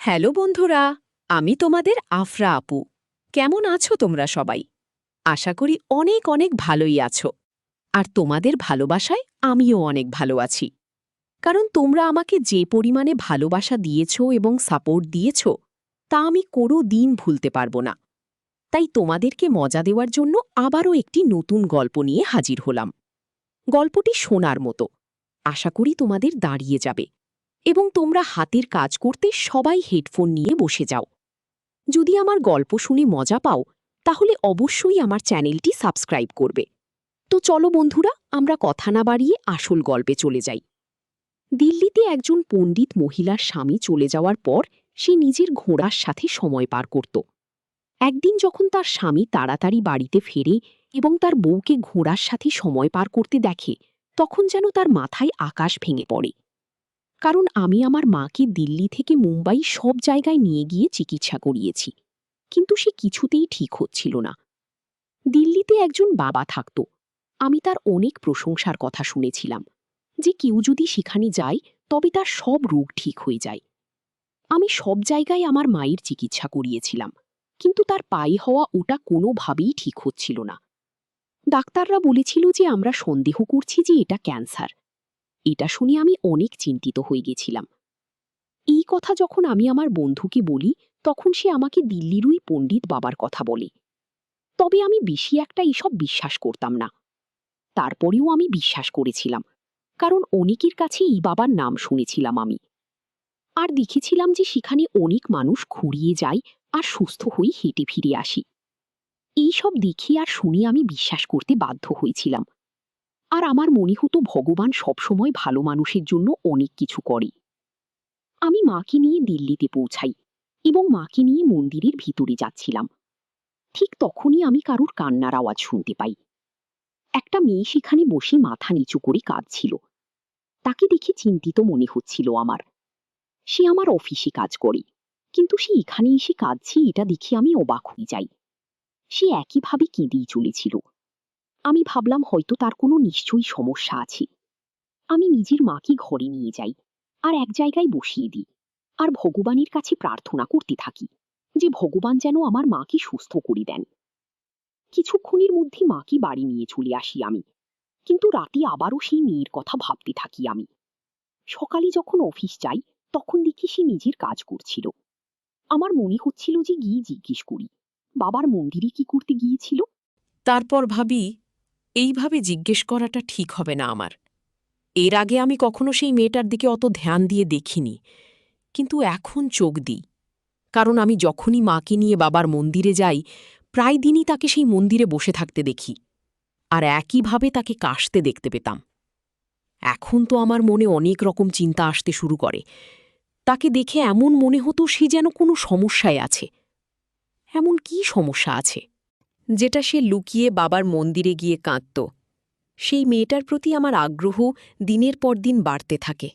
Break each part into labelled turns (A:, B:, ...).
A: Hello বন্ধুরা, আমি তোমাদের আফরা আপু। কেমন আছো তোমরা সবাই? আশা করি অনেক অনেক ভালোই আছো। আর তোমাদের ভালোবাসায় আমিও অনেক ভালো আছি। কারণ তোমরা আমাকে যে পরিমাণে ভালোবাসা দিয়েছ এবং সাপোর্ট দিয়েছ, তা আমি কোনো দিন ভুলতে পারবো না। তাই তোমাদেরকে মজা দেওয়ার জন্য আবারও একটি নতুন গল্প নিয়ে হাজির হলাম। গল্পটি শোনার মতো। আশা করি তোমাদের দাঁড়িয়ে যাবে এবং তোমরা হাতের কাজ করতে সবাই হেডফোন নিয়ে বসে যাও। যদি আমার গল্প শুনে মজা পাও, তাহলে অবশ্যই আমার চ্যানেলটি সাবস্ক্রাইব করবে। তো চলো বন্ধুরা, আমরা কথা না বাড়িয়ে আসল গল্পে চলে যাই। দিল্লিতে একজন পণ্ডিত মহিলার স্বামী চলে যাওয়ার পর সে নিজের ঘোড়ার সাথে সময় পার করত। একদিন যখন তার স্বামী তাড়াতাড়ি বাড়িতে ফেরে এবং তার বউকে ঘোড়ার সাথে সময় পার করতে দেখে, তখন যেন তার মাথায় আকাশ ভেঙে পড়ে। কারণ আমি আমার মাকে দিল্লি থেকে মুম্বাই সব জায়গায় নিয়ে গিয়ে চিকিৎসা করিয়েছি, কিন্তু সে কিছুতেই ঠিক হচ্ছিল না। দিল্লিতে একজন বাবা থাকত। আমি তার অনেক প্রশংসার কথা শুনেছিলাম, যে কেউ যদি সেখানে যায় তবে তার সব রোগ ঠিক হয়ে যায়। আমি সব জায়গায় আমার মায়ের চিকিৎসা করিয়েছিলাম, কিন্তু তার পায়ে হওয়া ওটা কোনোভাবেই ঠিক হচ্ছিল না। ডাক্তাররা বলেছিল যে আমরা সন্দেহ করছি যে এটা ক্যান্সার। এটা শুনে আমি অনেক চিন্তিত হয়ে গেছিলাম। এই কথা যখন আমি আমার বন্ধুকে বলি, তখন সে আমাকে দিল্লিরই পণ্ডিত বাবার কথা বলে। তবে আমি বেশি একটা এসব বিশ্বাস করতাম না। তারপরেও আমি বিশ্বাস করেছিলাম, কারণ অনেকের কাছে এই বাবার নাম শুনেছিলাম আমি। আর দেখেছিলাম যে সেখানে অনেক মানুষ ঘুরিয়ে যায় আর সুস্থ হয়ে হেঁটে ফিরে আসি। এইসব দেখে আর শুনে আমি বিশ্বাস করতে বাধ্য হয়েছিলাম। আর আমার মনে হতো ভগবান সবসময় ভালো মানুষের জন্য অনেক কিছু করে। আমি মাকে নিয়ে দিল্লিতে পৌঁছাই এবং মাকে নিয়ে মন্দিরের ভিতরে যাচ্ছিলাম। ঠিক তখনই আমি কারুর কান্নার আওয়াজ শুনতে পাই। একটা মেয়ে সেখানে বসে মাথা নিচু করে কাঁদছিল। তাকে দেখে চিন্তিত মনে হচ্ছিল আমার। সে আমার অফিসে কাজ করে, কিন্তু সে এখানে এসে কাঁদছে এটা দেখে আমি অবাক হয়ে যাই। সে একইভাবে কেঁদেই চলেছিল। আমি ভাবলাম হয়তো তার কোনো নিশ্চয়ই সমস্যা আছে। আমি নিজের মাকে ঘরে নিয়ে যাই আর এক জায়গায় বসিয়ে দিই, আর ভগবানের কাছে প্রার্থনা করতে থাকি যে ভগবান যেন আমার মাকে সুস্থ করে দেন। কিছুক্ষণের মধ্যে মাকে বাড়ি নিয়ে চলে আসি আমি, কিন্তু রাতে আবারও সেই মেয়ের কথা ভাবতে থাকি আমি। সকালে যখন অফিস যাই, তখন দেখি সে নিজের কাজ করছিল। আমার মনে হচ্ছিল যে গিয়ে জিজ্ঞেস করি, বাবার মন্দিরে কি করতে গিয়েছিল।
B: তারপর ভাবি, এইভাবে জিজ্ঞেস করাটা ঠিক হবে না আমার। এর আগে আমি কখনো সেই মেয়েটার দিকে অত ধ্যান দিয়ে দেখিনি, কিন্তু এখন চোখ দিই। কারণ আমি যখনই মাকে নিয়ে বাবার মন্দিরে যাই, প্রায় দিনই তাকে সেই মন্দিরে বসে থাকতে দেখি, আর একইভাবে তাকে কাশতে দেখতে পেতাম। এখন তো আমার মনে অনেক রকম চিন্তা আসতে শুরু করে। তাকে দেখে এমন মনে হতো সে যেন কোনো সমস্যায় আছে। এমন কি সমস্যা আছে যেটা সে লুকিয়ে বাবার মন্দিরে গিয়ে কাঁদত? সেই মেয়েটার প্রতি আমার আগ্রহ দিনের পর দিন বাড়তে থাকে।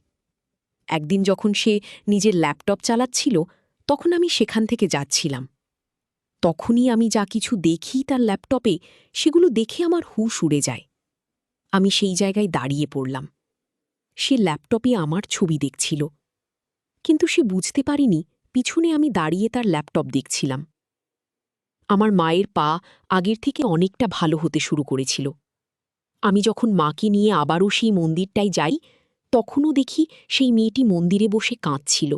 B: একদিন যখন সে নিজের ল্যাপটপ চালাচ্ছিল, তখন আমি সেখান থেকে যাচ্ছিলাম। তখনই আমি যা কিছু দেখি তার ল্যাপটপে, সেগুলো দেখে আমার হুঁশ উড়ে যায়। আমি সেই জায়গায় দাঁড়িয়ে পড়লাম। সে ল্যাপটপে আমার ছবি দেখছিল, কিন্তু সে বুঝতে পারেনি পিছনে আমি দাঁড়িয়ে তার ল্যাপটপ দেখছিলাম। আমার মায়ের পা আগের থেকে অনেকটা ভালো হতে শুরু করেছিল। আমি যখন মাকে নিয়ে আবারও সেই মন্দিরটায় যাই, তখনও দেখি সেই মেয়েটি মন্দিরে বসে কাঁদছিল।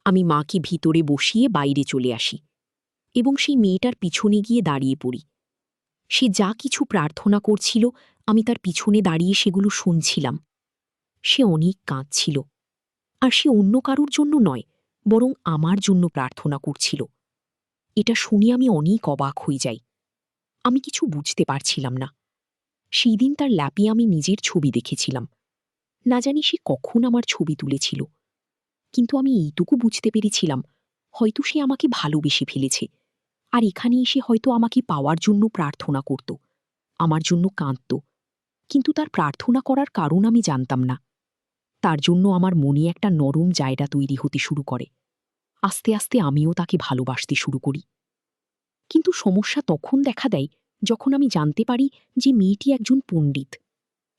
B: আমি মাকে ভিতরে বসিয়ে বাইরে চলে আসি এবং সেই মেয়েটার পিছনে গিয়ে দাঁড়িয়ে পড়ি। সে যা কিছু প্রার্থনা করছিল, আমি তার পিছনে দাঁড়িয়ে সেগুলো শুনছিলাম। সে অনেক কাঁদছিল, আর সে অন্য কারোর জন্য নয়, বরং আমার জন্য প্রার্থনা করছিল। এটা শুনে আমি অনেক অবাক হয়ে যাই। আমি কিছু বুঝতে পারছিলাম না। সেই দিন তার ল্যাপে আমি নিজের ছবি দেখেছিলাম। না জানি সে কখন আমার ছবি তুলেছিল, কিন্তু আমি এইটুকু বুঝতে পেরেছিলাম, হয়তো সে আমাকে ভালোবেসে ফেলেছে, আর এখানে এসে হয়তো আমাকে পাওয়ার জন্য প্রার্থনা করত, আমার জন্য কাঁদত। কিন্তু তার প্রার্থনা করার কারণ আমি জানতাম না। তার জন্য আমার মনে একটা নরম জায়গা তৈরি হতে শুরু করে। আস্তে আস্তে আমিও তাকে ভালোবাসতে শুরু করি। কিন্তু সমস্যা তখন দেখা দেয় যখন আমি জানতে পারি যে মেয়েটি একজন পণ্ডিত,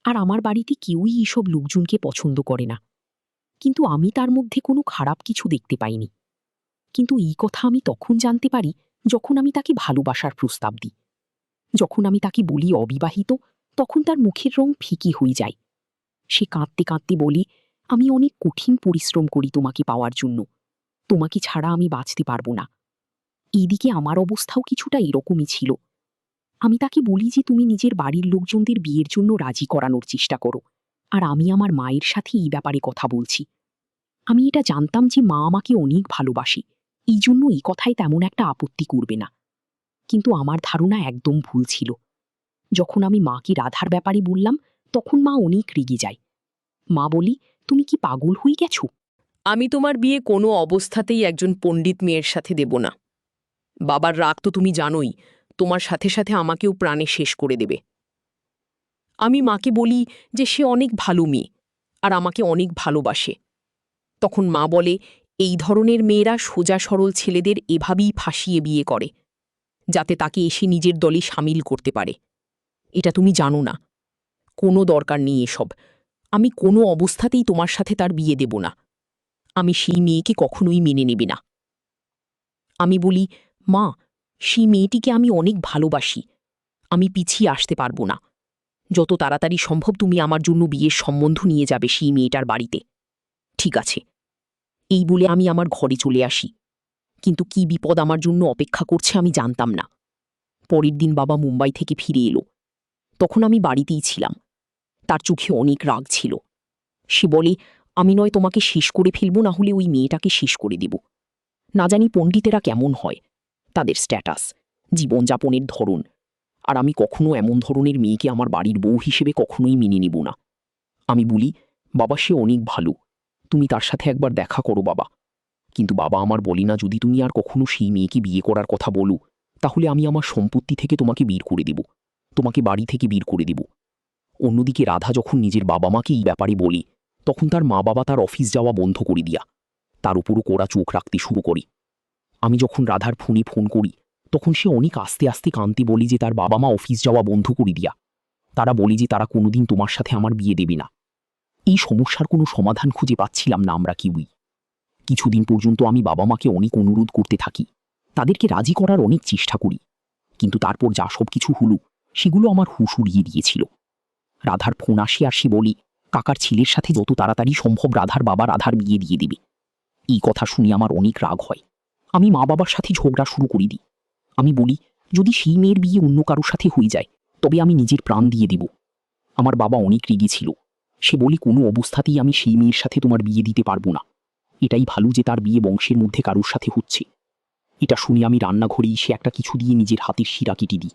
B: আর আমার বাড়িতে কেউই এইসব লোকজনকে পছন্দ করে না। কিন্তু আমি তার মধ্যে কোনো খারাপ কিছু দেখতে পাইনি। কিন্তু এই কথা আমি তখন জানতে পারি যখন আমি তাকে ভালোবাসার প্রস্তাব দিই। যখন আমি তাকে বলি অবিবাহিত, তখন তার মুখের রং ফিকে হয়ে যায়। সে কাঁদতে কাঁদতে বলে, আমি অনেক কঠিন পরিশ্রম করি তোমাকে পাওয়ার জন্য, তোমাকে ছাড়া আমি বাঁচতে পারবো না। এইদিকে আমার অবস্থাও কিছুটা এরকমই ছিল। আমি তাকে বলি যে তুমি নিজের বাড়ির লোকজনদের বিয়ের জন্য রাজি করানোর চেষ্টা করো, আর আমি আমার মায়ের সাথে এই ব্যাপারে কথা বলছি। আমি এটা জানতাম যে মা আমাকে অনেক ভালোবাসে, এই জন্য এই কথায় তেমন একটা আপত্তি করবে না। কিন্তু আমার ধারণা একদম ভুল ছিল। যখন আমি মাকে রাধার ব্যাপারে বললাম, তখন মা অনেক রেগে যায়। মা বলি, তুমি কি পাগল হয়ে গেছো?
A: আমি তোমার বিয়ে কোনো অবস্থাতেই একজন পণ্ডিত মেয়ের সাথে দেব না। বাবার রাগ তো তুমি জানোই, তোমার সাথে সাথে আমাকেও প্রাণে শেষ করে দেবে। আমি মাকে বলি যে সে অনেক ভালো মেয়ে আর আমাকে অনেক ভালোবাসে। তখন মা বলে, এই ধরনের মেয়েরা সোজা সরল ছেলেদের এভাবেই ফাঁসিয়ে বিয়ে করে, যাতে তাকে এসে নিজের দলে সামিল করতে পারে। এটা তুমি জানো না। কোনো দরকার নেই এসব। আমি কোনো অবস্থাতেই তোমার সাথে তার বিয়ে দেব না। আমি সেই মেয়েকে কখনোই মেনে নেবে না। আমি বলি, মা, সেই মেয়েটিকে আমি অনেক ভালোবাসি। আমি পিছিয়ে আসতে পারবো না। যত তাড়াতাড়ি সম্ভব তুমি আমার জন্য বিয়ের সম্বন্ধ নিয়ে যাবে সেই মেয়েটার বাড়িতে। ঠিক আছে। এই বলে আমি আমার ঘরে চলে আসি। কিন্তু কি বিপদ আমার জন্য অপেক্ষা করছে আমি জানতাম না। পরের দিন বাবা মুম্বাই থেকে ফিরে এলো। তখন আমি বাড়িতেই ছিলাম। তার চোখে অনেক রাগ ছিল। সে বলে, আমি নয় তোমাকে শেষ করে ফেলব, না হলে ওই মেয়েটাকে শেষ করে দেব। না জানি পণ্ডিতেরা কেমন হয়, তাদের স্ট্যাটাস, জীবনযাপনের ধরন, আর আমি কখনো এমন ধরনের মেয়েকে আমার বাড়ির বউ হিসেবে কখনোই মেনে নেব না। আমি বলি, বাবা সে অনেক ভালো, তুমি তার সাথে একবার দেখা করো বাবা। কিন্তু বাবা আমার বলি না, যদি তুমি আর কখনো সেই মেয়েকে বিয়ে করার কথা বলো, তাহলে আমি আমার সম্পত্তি থেকে তোমাকে বের করে দেব, তোমাকে বাড়ি থেকে বের করে দেব। অন্যদিকে রাধা যখন নিজের বাবা মাকে এই ব্যাপারে বলি, তখন তার মা বাবা তার অফিস যাওয়া বন্ধ করে দিয়া তার উপরও কড়া চোখ রাখতে শুরু করে। আমি যখন রাধার ফোনে ফোন করি, তখন সে অনেক আস্তে আস্তে কাঁদতে বলি যে তার বাবা মা অফিস যাওয়া বন্ধ করে দিয়া তারা বলি যে তারা কোনোদিন তোমার সাথে আমার বিয়ে দেবে না। এই সমস্যার কোনো সমাধান খুঁজে পাচ্ছিলাম না আমরা কিউই। কিছুদিন পর্যন্ত আমি বাবা মাকে অনেক অনুরোধ করতে থাকি, তাদেরকে রাজি করার অনেক চেষ্টা করি, কিন্তু তারপর যা সব কিছু হলো সেগুলো আমার হুঁশ উড়িয়ে দিয়েছিল। রাধার ফোন আসে আর সে বলি, কাকার ছেলের সাথে যত তাড়াতাড়ি সম্ভব রাধার বাবা রাধার বিয়ে দিয়ে দেবে। এই কথা শুনে আমার অনেক রাগ হয়। আমি মা বাবার সাথে ঝগড়া শুরু করে দিই। আমি বলি, যদি সেই মেয়ের বিয়ে অন্য কারোর সাথে হয়ে যায়, তবে আমি নিজের প্রাণ দিয়ে দেব। আমার বাবা অনেক রেগে ছিল। সে বলি, কোনো অবস্থাতেই আমি সেই মেয়ের সাথে তোমার বিয়ে দিতে পারবো না। এটাই ভালো যে তার বিয়ে বংশের মধ্যে কারোর সাথে হচ্ছে। এটা শুনে আমি রান্নাঘরে এসে একটা কিছু দিয়ে নিজের হাতের শিরা কেটে দিই।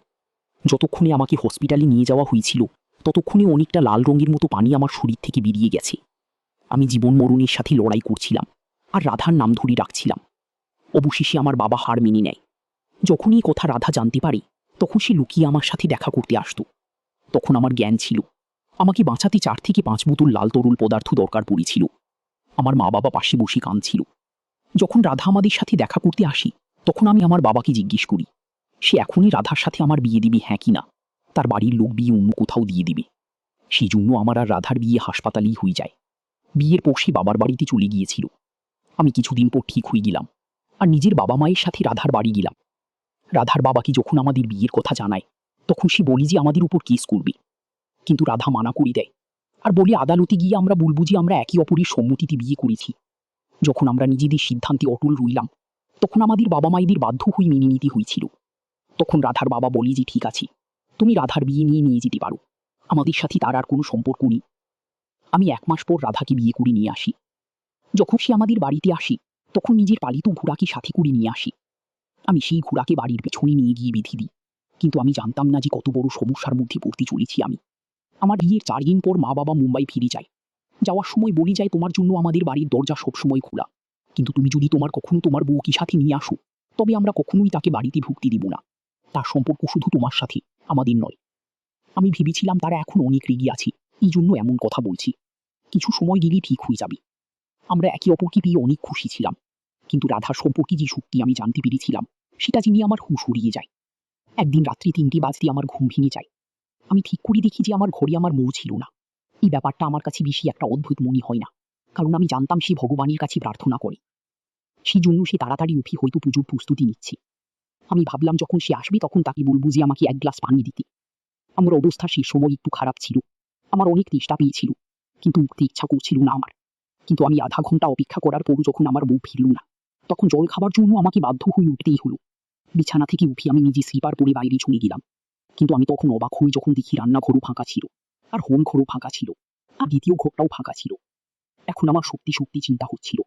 A: যতক্ষণে আমাকে হসপিটালে নিয়ে যাওয়া হয়েছিল, ততক্ষণে অনেকটা লাল রঙের মতো পানি আমার শরীর থেকে বেরিয়ে গেছে। আমি জীবন মরণের সাথে লড়াই করছিলাম আর রাধার নাম ধরে রাখছিলাম। অবশেষে আমার বাবা হার মেনে নেয়। যখনই এই কথা রাধা জানতে পারে, তখন সে লুকিয়ে আমার সাথে দেখা করতে আসতো। তখন আমার জ্ঞান ছিল। আমাকে বাঁচাতে 4 থেকে 5 বোতল লাল তরল পদার্থ দরকার পড়েছিল। আমার মা বাবা পাশে বসে কাঁদছিল। যখন রাধা আমাদের সাথে দেখা করতে আসে, তখন আমি আমার বাবাকে জিজ্ঞেস করি, সে এখনই রাধার সাথে আমার বিয়ে দিবে, হ্যাঁ কি না? তার বাড়ির লোক বিয়ে অন্য কোথাও দিয়ে দিবে। সেই জন্য আমার আর রাধার বিয়ে হাসপাতালেই হয়ে যায়। বিয়ের পর সে বাবার বাড়িতে চলে গিয়েছিল। আমি কিছুদিন পর ঠিক হয়ে গেলাম আর নিজের বাবা মায়ের সাথে রাধার বাড়ি গেলাম। রাধার বাবাকে যখন আমাদের বিয়ের কথা জানায়, তখন সে বলি যে আমাদের উপর কেস করবে। কিন্তু রাধা মানা করে দেয় আর বলে, আদালতে গিয়ে আমরা বলবো যে আমরা একে অপরের সম্মতিতে বিয়ে করেছি। যখন আমরা নিজেদের সিদ্ধান্তে অটল রইলাম, তখন আমাদের বাবা মায়েদের বাধ্য হয়ে মেনে নিতে হয়েছিল। তখন রাধার বাবা বলি যে ঠিক আছে, তুমি রাধার বিয়ে নিয়ে যেতে পারো, আমাদের সাথে তার আর কোনো সম্পর্ক নেই। আমি 1 মাস পর রাধাকে বিয়ে করে নিয়ে আসি। যখন সে আমাদের বাড়িতে আসে, তখন নিজের পালিত ঘোড়াকে সাথে করে নিয়ে আসি। আমি সেই ঘোড়াকে বাড়ির পেছনে নিয়ে গিয়ে বেঁধে দিই। কিন্তু আমি জানতাম না যে কত বড় সমস্যার মধ্যে পড়তে চলেছি আমি। আমার বিয়ের 4 দিন পর মা বাবা মুম্বাই ফিরে যায়। যাওয়ার সময় বলি যায়, তোমার জন্য আমাদের বাড়ির দরজা সবসময় খোলা, কিন্তু তুমি যদি কখনো তোমার বউকে সাথে নিয়ে আসো, তবে আমরা কখনোই তাকে বাড়িতে ঢুকতে দিব না। তার সম্পর্ক শুধু তোমার সাথে, আমাদের নয়। আমি ভেবেছিলাম তারা এখন অনেক রেগে আছে, এই জন্য এমন কথা বলছি। কিছু সময় গেলেই ঠিক হয়ে যাবে। আমরা একে অপরকে পেয়ে অনেক খুশি ছিলাম। কিন্তু রাধার সম্পর্কে যে সত্যি আমি জানতে পেরেছিলাম, সেটা জেনে আমার হুঁশ উড়িয়ে যায়। একদিন রাত্রি 3টে বাজতে আমার ঘুম ভেঙে যায়। আমি ঠিক করে দেখি যে আমার ঘরে আমার বউ ছিল না। এই ব্যাপারটা আমার কাছে বেশি একটা অদ্ভুত মনে হয় না, কারণ আমি জানতাম সে ভগবানের কাছে প্রার্থনা করে।
C: সেই জন্য সে তাড়াতাড়ি উঠি হয়তো পুজোর প্রস্তুতি নিচ্ছে। আমি ভাবলাম যখন সে আসবে তখন তাকে বলবো যে আমাকে এক গ্লাস পানি দিতে। আমার অবস্থা সেই সময় একটু খারাপ ছিল, আমার অনেক তেষ্টা পেয়েছিল, কিন্তু উঠতে ইচ্ছা করছিল না আমার। কিন্তু আমি আধা ঘন্টা অপেক্ষা করার পরও যখন আমার বউ ফিরল না, তখন জল খাবার জন্য আমাকে বাধ্য হয়ে উঠতেই হলো। বিছানা থেকে উঠে আমি নিজে স্লিপার পরে বাইরে চলে গেলাম। কিন্তু আমি তখন অবাক হয়ে যখন দেখি রান্নাঘরও ফাঁকা ছিল, আর হোম ঘরও ফাঁকা ছিল, আর দ্বিতীয় ঘরটাও ফাঁকা ছিল। এখন আমার সত্যি সত্যি চিন্তা হচ্ছিল।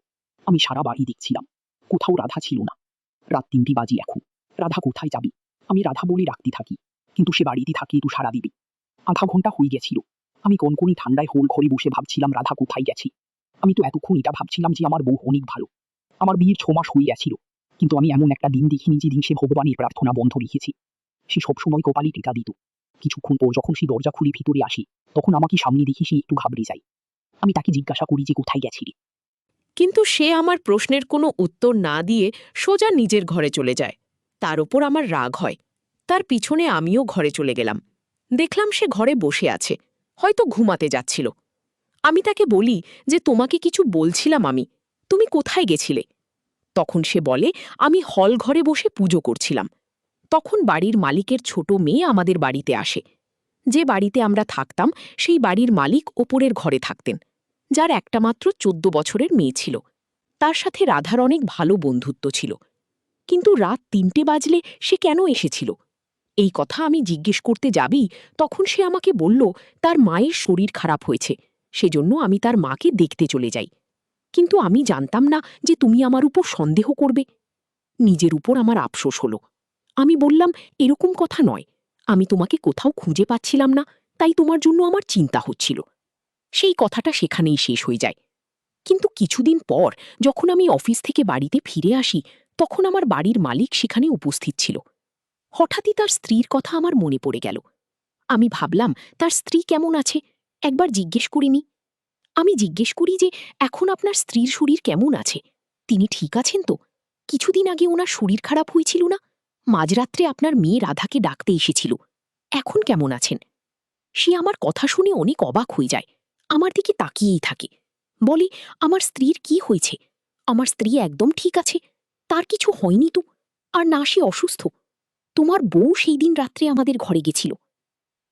C: আমি সারা বাড়ি দেখছিলাম, কোথাও রাধা ছিল না। রাত 3টে বাজে এখন, রাধা কোথায় যাবে? আমি রাধা বলে ডাকতে থাকি, কিন্তু সে বাড়িতে থাকে তো সাড়া দিবে। আধা ঘন্টা হয়ে গেছিল, আমি কনকনি ঠান্ডায় হোল ঘরে বসে ভাবছিলাম রাধা কোথায় গেছে। আমি তো এতক্ষণ এটা ভাবছিলাম যে আমার বউ অনেক ভালো, আমার বিয়ের 6 মাস হয়ে গেছিল, কিন্তু আমি এমন একটা দিন দেখিনি যেদিন সে ভগবানের প্রার্থনা বন্ধ রেখেছে। সে সবসময় কপালে টিকা দিত। কিছুক্ষণ পর যখন সে দরজা খুলে ভিতরে আসে, তখন আমাকে সামনে দেখে সে একটু ঘাবড়ে যায়। আমি তাকে জিজ্ঞাসা করি যে কোথায় গেছিলি।
B: কিন্তু সে আমার প্রশ্নের কোনো উত্তর না দিয়ে সোজা নিজের ঘরে চলে যায়। তার ওপর আমার রাগ হয়। তার পিছনে আমিও ঘরে চলে গেলাম। দেখলাম সে ঘরে বসে আছে, হয়তো ঘুমাতে যাচ্ছিল। আমি তাকে বলি যে তোমাকে কিছু বলছিলাম আমি, তুমি কোথায় গেছিলে? তখন সে বলে আমি হল ঘরে বসে পুজো করছিলাম। তখন বাড়ির মালিকের ছোট মেয়ে আমাদের বাড়িতে আসে। যে বাড়িতে আমরা থাকতাম সেই বাড়ির মালিক ওপরের ঘরে থাকতেন, যার একটা মাত্র 14 বছরের মেয়ে ছিল। তার সাথে রাধার অনেক ভালো বন্ধুত্ব ছিল। কিন্তু রাত 3টে বাজলে সে কেন এসেছিল? এই কথা আমি জিজ্ঞেস করতে যাবি, তখন সে আমাকে বলল তার মায়ের শরীর খারাপ হয়েছে, সেজন্য আমি তার মাকে দেখতে চলে যাই। কিন্তু আমি জানতাম না যে তুমি আমার উপর সন্দেহ করবে। নিজের উপর আমার আফসোস হলো। আমি বললাম, এরকম কথা নয়, আমি তোমাকে কোথাও খুঁজে পাচ্ছিলাম না, তাই তোমার জন্য আমার চিন্তা হচ্ছিল। সেই কথাটা সেখানেই শেষ হয়ে যায়। কিন্তু কিছুদিন পর যখন আমি অফিস থেকে বাড়িতে ফিরে আসি, তখন আমার বাড়ির মালিক সেখানে উপস্থিত ছিল। হঠাৎই তার স্ত্রীর কথা আমার মনে পড়ে গেল। আমি ভাবলাম তার স্ত্রী কেমন আছে, একবার জিজ্ঞেস করিনি। আমি জিজ্ঞেস করি যে এখন আপনার স্ত্রীর শরীর কেমন আছে, তিনি ঠিক আছেন তো? কিছুদিন আগে ওনার শরীর খারাপ হয়েছিল না? মাঝরাত্রে আপনার মেয়ে রাধাকে ডাকতে এসেছিল, এখন কেমন আছেন? সে আমার কথা শুনে অনেক অবাক হয়ে যায়, আমার দিকে তাকিয়েই থাকে। বলে, আমার স্ত্রীর কি হয়েছে? আমার স্ত্রী একদম ঠিক আছে, তার কিছু হয়নি তো, আর না সে অসুস্থ। তোমার বউ সেই দিন রাত্রে আমাদের ঘরে গেছিল।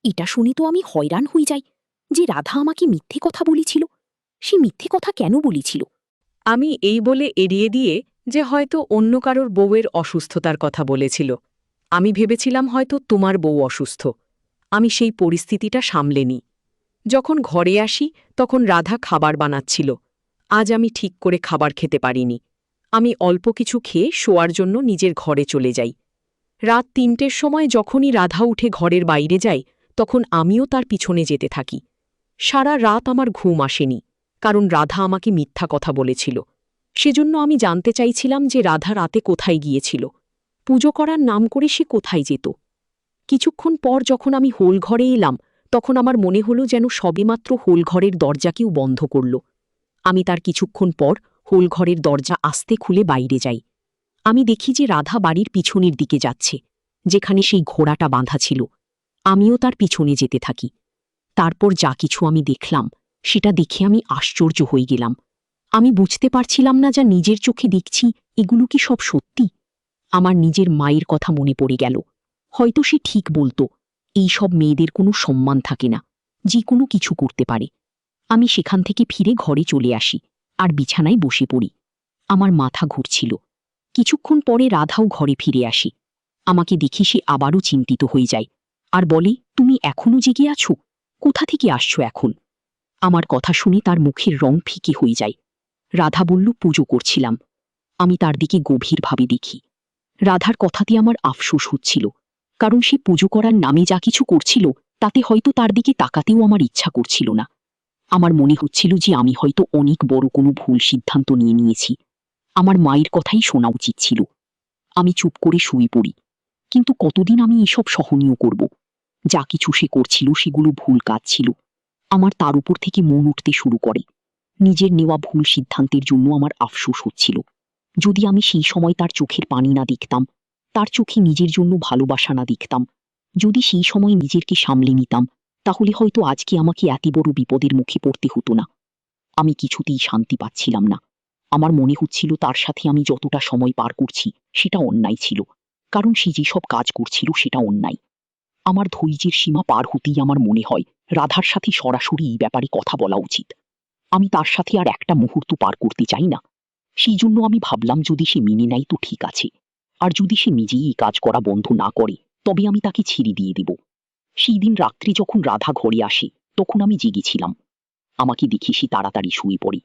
B: এটা শুনে তো আমি হয়রান হয়ে যাই যে রাধা আমাকে মিথ্যে কথা বলেছিল। সে মিথ্যে কথা কেন বলেছিল?
A: আমি এই বলে এড়িয়ে দিয়ে যে হয়তো অন্য কারোর বউয়ের অসুস্থতার কথা বলেছিল। আমি ভেবেছিলাম হয়তো তোমার বউ অসুস্থ। আমি সেই পরিস্থিতিটা সামলে নিই। যখন ঘরে আসি তখন রাধা খাবার বানাচ্ছিল। আজ আমি ঠিক করে খাবার খেতে পারিনি। আমি অল্প কিছু খেয়ে শোয়ার জন্য নিজের ঘরে চলে যাই। রাত 3টের সময় যখনই রাধা উঠে ঘরের বাইরে যায়, তখন আমিও তার পিছনে যেতে থাকি। সারা রাত আমার ঘুম আসেনি, কারণ রাধা আমাকে মিথ্যা কথা বলেছিল। সেজন্য আমি জানতে চাইছিলাম যে রাধা রাতে কোথায় গিয়েছিল, পুজো করার নাম করে সে কোথায় যেত। কিছুক্ষণ পর যখন আমি হোল ঘরে এলাম, তখন আমার মনে হলো যেন সবেমাত্র হোল ঘরের দরজা কেউ বন্ধ করল। আমি তার কিছুক্ষণ পর হোল ঘরের দরজা আস্তে খুলে বাইরে যাই। আমি দেখি যে রাধা বাড়ির পিছনের দিকে যাচ্ছে, যেখানে সেই ঘোড়াটা বাঁধা ছিল। আমিও তার পিছনে যেতে থাকি। তারপর যা কিছু আমি দেখলাম, সেটা দেখে আমি আশ্চর্য হয়ে গেলাম। আমি বুঝতে পারছিলাম না যা নিজের চোখে দেখছি এগুলো কি সব সত্যি। আমার নিজের মায়ের কথা মনে পড়ে গেল। হয়তো সে ঠিক বলতো, এই সব মেয়েদের কোনো সম্মান থাকে না, যে কোনো কিছু করতে পারে। আমি সেখান থেকে ফিরে ঘরে চলে আসি, আর বিছানায় বসে পড়ি। আমার মাথা ঘুরছিল। কিছুক্ষণ পরে রাধাও ঘরে ফিরে আসি। আমাকে দেখি সে আবারও চিন্তিত হয়ে যায়, আর বলে, তুমি এখনো জেগে আছো? কোথা থেকে আসছো এখন? আমার কথা শুনে তার মুখের রং ফিকে হয়ে যায়। রাধা বলল, পুজো করছিলাম। আমি তার দিকে গভীরভাবে দেখি। রাধার কথাতে আমার আফসোস হচ্ছিল, কারণ সে পুজো করার নামে যা কিছু করছিল তাতে হয়তো তার দিকে তাকাতেও আমার ইচ্ছা করছিল না। আমার মনে হচ্ছিল যে আমি হয়তো অনেক বড় কোনো ভুল সিদ্ধান্ত নিয়ে নিয়েছি। আমার মায়ের কথাই শোনা উচিত ছিল। আমি চুপ করে শুয়ে পড়ি। কিন্তু কতদিন আমি এসব সহনীয় করব? যা কিছু সে করছিল সেগুলো ভুল কাজ ছিল। আমার তার উপর থেকে মন উঠতে শুরু করে। নিজের নেওয়া ভুল সিদ্ধান্তের জন্য আমার আফসোস হচ্ছিল। যদি আমি সেই সময় তার চোখের পানি না দেখতাম, তার চোখে নিজের জন্য ভালোবাসা না দেখতাম, যদি সেই সময় নিজেরকে সামলে নিতাম, তাহলে হয়তো আজকে আমাকে এত বড় বিপদের মুখে পড়তে হতো না। আমি কিছুতেই শান্তি পাচ্ছিলাম না।
C: আমার মনে হচ্ছিল তার সাথে আমি যতটা সময় পার করছি সেটা অন্যায় ছিল, কারণ সে যেসব কাজ করছিল সেটা অন্যায়। আমার ধৈর্যের সীমা পার হতেই আমার মনে হয় রাধার সাথে সরাসরি এই ব্যাপারে কথা বলা উচিত। আমি তার সাথে আর একটা মুহূর্ত পার করতে চাই না। সেই জন্য আমি ভাবলাম যদি সে মেনে নেয় তো ঠিক আছে, আর যদি সে নিজেই এই কাজ করা বন্ধ না করে তবে আমি তাকে ছেড়ে দিয়ে দেব। সেই দিন রাত্রে যখন রাধা ঘরে আসে তখন আমি জেগেছিলাম। আমাকে দেখে সে তাড়াতাড়ি শুয়ে পড়ে।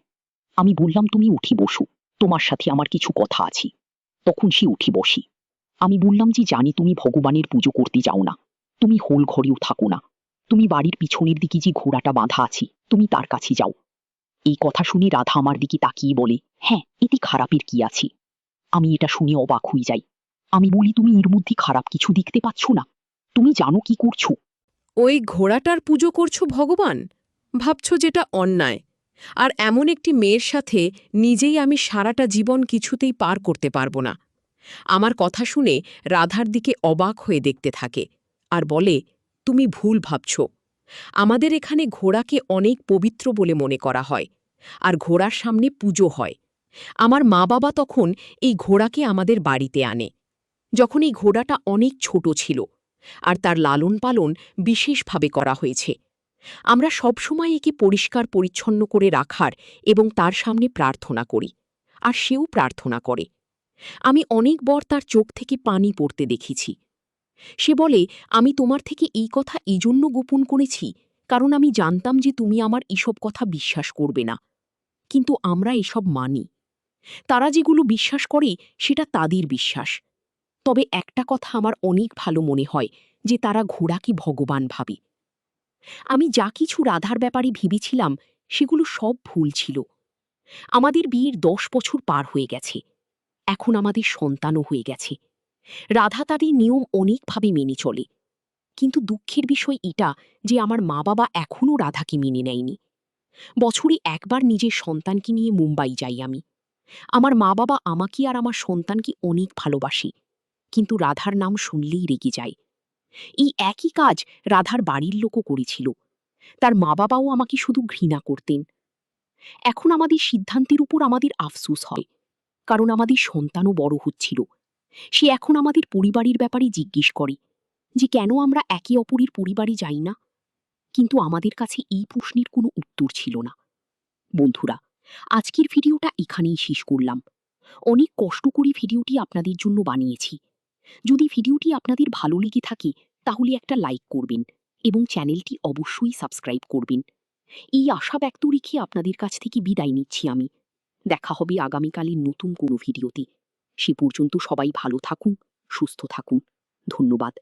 C: আমি বললাম, তুমি উঠে বসো, তোমার সাথে আমার কিছু কথা আছে। তখন সে উঠে বসে। আমি বললাম যে জানি তুমি ভগবানের পুজো করতে যাও না, তুমি হোল ঘরেও থাকো না, তুমি বাড়ির পিছনের দিকে যে ঘোড়াটা বাঁধা আছে তুমি তার কাছে যাও। এই কথা শুনে রাধা আমার দিকে তাকিয়ে বলে, হ্যাঁ, এতে খারাপের কি আছে? আমি এটা শুনে অবাক হয়ে যাই। আমি বলি, তুমি এর মধ্যে খারাপ কিছু দেখতে পাচ্ছ না? তুমি জানো কি করছো?
B: ওই ঘোড়াটার পুজো করছো ভগবান? ভাবছ যেটা অন্যায়। আর এমন একটি মেয়ের সাথে নিজেই আমি সারাটা জীবন কিছুতেই পার করতে পারবো না। আমার কথা শুনে রাধার দিকে অবাক হয়ে দেখতে থাকে আর বলে, তুমি ভুল ভাবছ। আমাদের এখানে ঘোড়াকে অনেক পবিত্র বলে মনে করা হয়, আর ঘোড়ার সামনে পুজো হয়। আমার মা বাবা তখন এই ঘোড়াকে আমাদের বাড়িতে আনে, যখন এই ঘোড়াটা অনেক ছোট ছিল, আর তার লালন পালন বিশেষভাবে করা হয়েছে। আমরা সবসময় একে পরিষ্কার পরিচ্ছন্ন করে রাখার এবং তার সামনে প্রার্থনা করি, আর সেও প্রার্থনা করে। আমি অনেকবার তার চোখ থেকে পানি পড়তে দেখেছি। সে বলে, আমি তোমার থেকে এই কথা এই জন্য গোপন করেছি কারণ আমি জানতাম যে তুমি আমার এসব কথা বিশ্বাস করবে না। কিন্তু আমরা এসব মানি। তারা যেগুলো বিশ্বাস করে সেটা তাদের বিশ্বাস। তবে একটা কথা আমার অনেক ভালো মনে হয়, যে তারা ঘোড়াকে ভগবান ভাবে। আমি যা কিছু রাধার ব্যাপারে ভেবেছিলাম সেগুলো সব ভুল ছিল। আমাদের বিয়ের 10 বছর পার হয়ে গেছে। এখন আমাদের সন্তানও হয়ে গেছে। রাধা তাদের নিয়ম অনেকভাবে মেনে চলে। কিন্তু দুঃখের বিষয় এটা যে আমার মা বাবা এখনও রাধাকে মেনে নেয়নি। বছরে একবার নিজের সন্তানকে নিয়ে মুম্বাই যাই আমি। আমার মা বাবা আমাকে আর আমার সন্তানকে অনেক ভালোবাসে, কিন্তু রাধার নাম শুনলেই রেগে যায়। এই একই কাজ রাধার বাড়ির লোকও করেছিল। তার মা বাবাও আমাকে শুধু ঘৃণা করতেন। এখন আমাদের সিদ্ধান্তের উপর আমাদের আফসোস হয়, কারণ আমাদের সন্তানও বড় হচ্ছিল। সে এখন আমাদের পরিবারের ব্যাপারে জিজ্ঞেস করে যে কেন আমরা একে অপরের পরিবারে যাই না। কিন্তু আমাদের কাছে এই প্রশ্নের কোনো উত্তর ছিল না। বন্ধুরা, আজকের ভিডিওটা এখানেই শেষ করলাম। অনেক কষ্ট করে ভিডিওটি আপনাদের জন্য বানিয়েছি। যদি ভিডিওটি আপনাদের ভালো লেগে থাকে তাহলে একটা লাইক করবেন এবং চ্যানেলটি অবশ্যই সাবস্ক্রাইব করবেন। এই আশা ব্যক্ত রেখে আপনাদের কাছ থেকে বিদায় নিচ্ছি আমি। দেখা হবে আগামীকালের নতুন কোনো ভিডিওতে। সে পর্যন্ত সবাই ভালো থাকুন, সুস্থ থাকুন। ধন্যবাদ।